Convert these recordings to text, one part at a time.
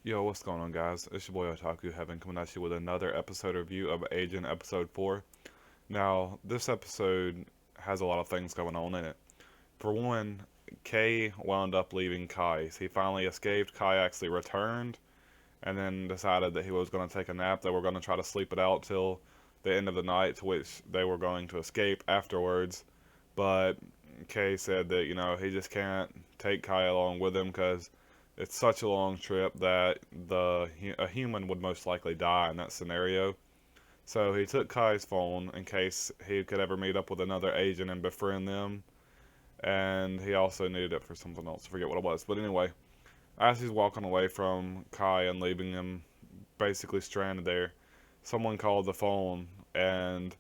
Yo, what's going on, guys? It's your boy Otaku Heaven coming at you with another episode review of Ajin Episode 4. Now, this episode has a lot of things going on in it. For one, Kei wound up leaving Kai's. He finally escaped. Kai actually returned and then decided that he was going to take a nap. They were going to try to sleep it out till the end of the night, to which they were going to escape afterwards. But Kei said that, he just can't take Kai along with him because it's such a long trip that a human would most likely die in that scenario. So he took Kai's phone in case he could ever meet up with another agent and befriend them. And he also needed it for something else. I forget what it was. But anyway, as he's walking away from Kai and leaving him basically stranded there, someone called the phone and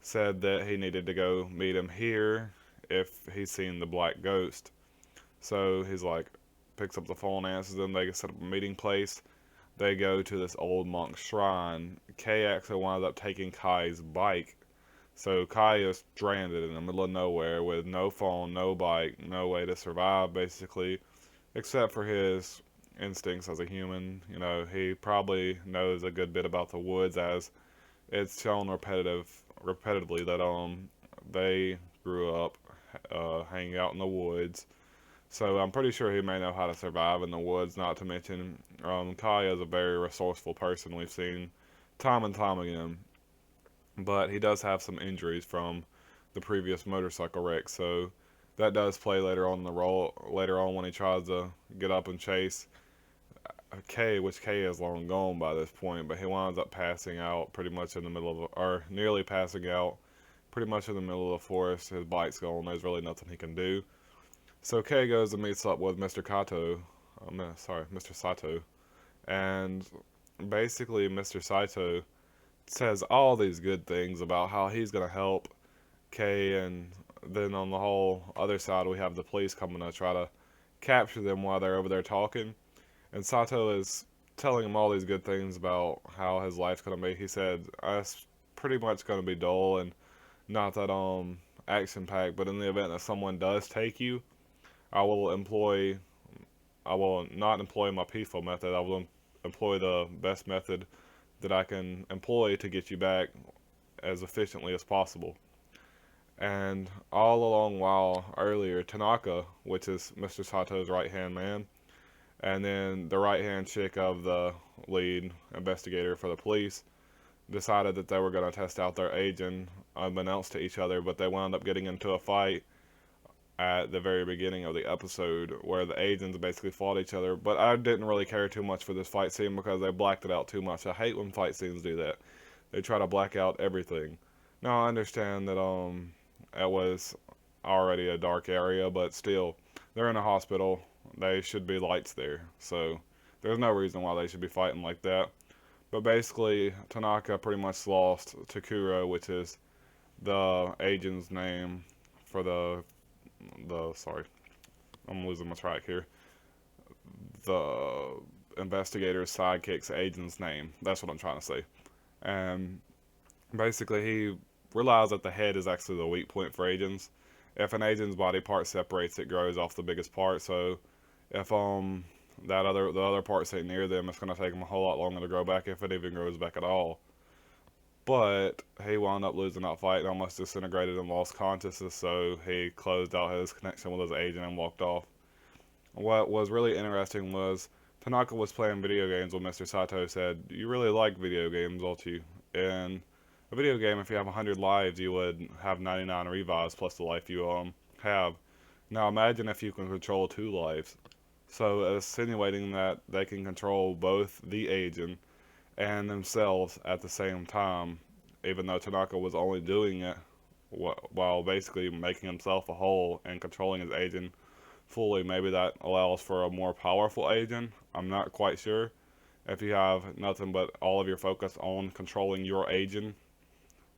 said that he needed to go meet him here if he's seen the black ghost. So he's like, picks up the phone, answers them. They set up a meeting place. They go to this old monk shrine. Kei actually winds up taking Kai's bike. So Kai is stranded in the middle of nowhere with no phone, no bike, no way to survive, basically, except for his instincts as a human. He probably knows a good bit about the woods, as it's shown repetitively that they grew up hanging out in the woods. So I'm pretty sure he may know how to survive in the woods. Not to mention, Kai is a very resourceful person. We've seen time and time again, but he does have some injuries from the previous motorcycle wreck. So that does play later on in the role. Later on, when he tries to get up and chase Kei, which Kei is long gone by this point, but he winds up passing out pretty much in the middle of, or nearly passing out, pretty much in the middle of the forest. His bike's gone. There's really nothing he can do. So Kei goes and meets up with Mr. Mr. Sato, and basically Mr. Sato says all these good things about how he's gonna help Kei, and then on the whole other side we have the police coming to try to capture them while they're over there talking, and Sato is telling him all these good things about how his life's gonna be. He said it's pretty much gonna be dull and not that action packed, but in the event that someone does take you, I will employ I will not employ my peaceful method. I will employ the best method that I can employ to get you back as efficiently as possible. And all along while earlier, Tanaka, which is Mr. Sato's right hand man, and then the right hand chick of the lead investigator for the police, decided that they were going to test out their agent unbeknownst to each other, but they wound up getting into a fight at the very beginning of the episode where the agents basically fought each other. But I didn't really care too much for this fight scene because they blacked it out too much. I hate when fight scenes do that. They try to black out everything. Now I understand that it was already a dark area, but still, they're in a hospital. They should be lights there. So there's no reason why they should be fighting like that. But basically, Tanaka pretty much lost to Kuro, which is the agent's name for the sorry, I'm losing my track here. The investigator's sidekick's agent's name. That's what I'm trying to say. And basically, he realized that the head is actually the weak point for agents. If an agent's body part separates, it grows off the biggest part. So if the other parts ain't near them, it's gonna take them a whole lot longer to grow back if it even grows back at all. But he wound up losing that fight and almost disintegrated and lost consciousness, so he closed out his connection with his agent and walked off. What was really interesting was Tanaka was playing video games when Mr. Sato said, "You really like video games, don't you?" In a video game, if you have 100 lives, you would have 99 revives plus the life you have. Now imagine if you can control two lives. So insinuating that they can control both the agent and themselves at the same time, even though Tanaka was only doing it while basically making himself a whole and controlling his agent fully. Maybe that allows for a more powerful agent. I'm not quite sure. If you have nothing but all of your focus on controlling your agent.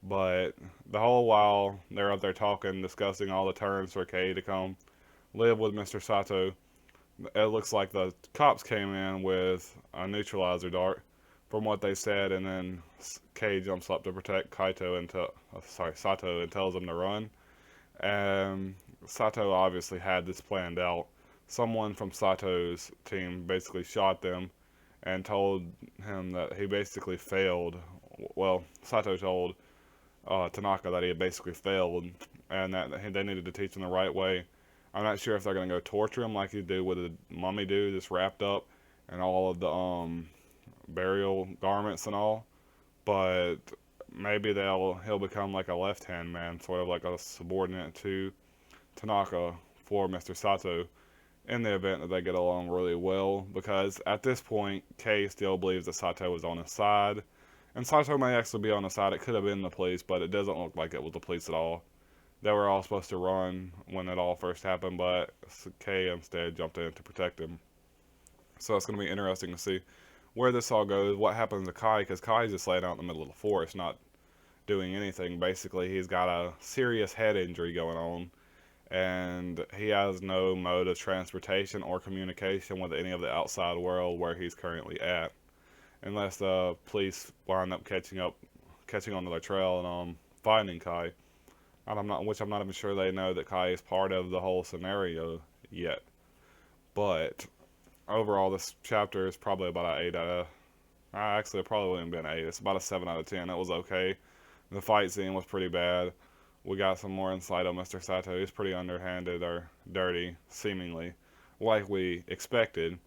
But the whole while they're up there talking, discussing all the terms for Kei to come live with Mr. Sato, it looks like the cops came in with a neutralizer dart from what they said, and then Kei jumps up to protect Sato and tells him to run. And Sato obviously had this planned out. Someone from Sato's team basically shot them, and told him that he basically failed. Well, Sato told Tanaka that he had basically failed, and that they needed to teach him the right way. I'm not sure if they're gonna go torture him like you do with the mummy dude, just wrapped up and all of the burial garments and all, but maybe he'll become like a left hand man, sort of like a subordinate to Tanaka for Mr. Sato in the event that they get along really well, because at this point, Kei still believes that Sato was on his side. And Sato may actually be on his side. It could have been the police, but it doesn't look like it was the police at all. They were all supposed to run when it all first happened, but Kei instead jumped in to protect him. So it's going to be interesting to see where this all goes, what happens to Kai, because Kai's just laying out in the middle of the forest, not doing anything. Basically, he's got a serious head injury going on, and he has no mode of transportation or communication with any of the outside world where he's currently at, unless the police wind up catching onto their trail and finding Kai. And I'm not even sure they know that Kai is part of the whole scenario yet. But overall, this chapter is probably about an 8 out of. Actually, it probably wouldn't have been 8. It's about a 7 out of 10. It was okay. The fight scene was pretty bad. We got some more insight on Mr. Sato. He's pretty underhanded or dirty, seemingly, like we expected.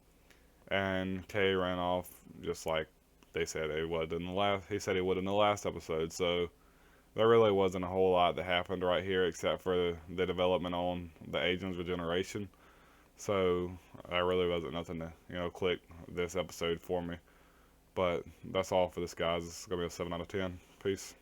And Kei ran off just like they said he would in the last. He said he would in the last episode. So there really wasn't a whole lot that happened right here, except for the development on the agent's regeneration. So there really wasn't nothing to click this episode for me. But that's all for this, guys. It's gonna be a 7 out of 10. Peace.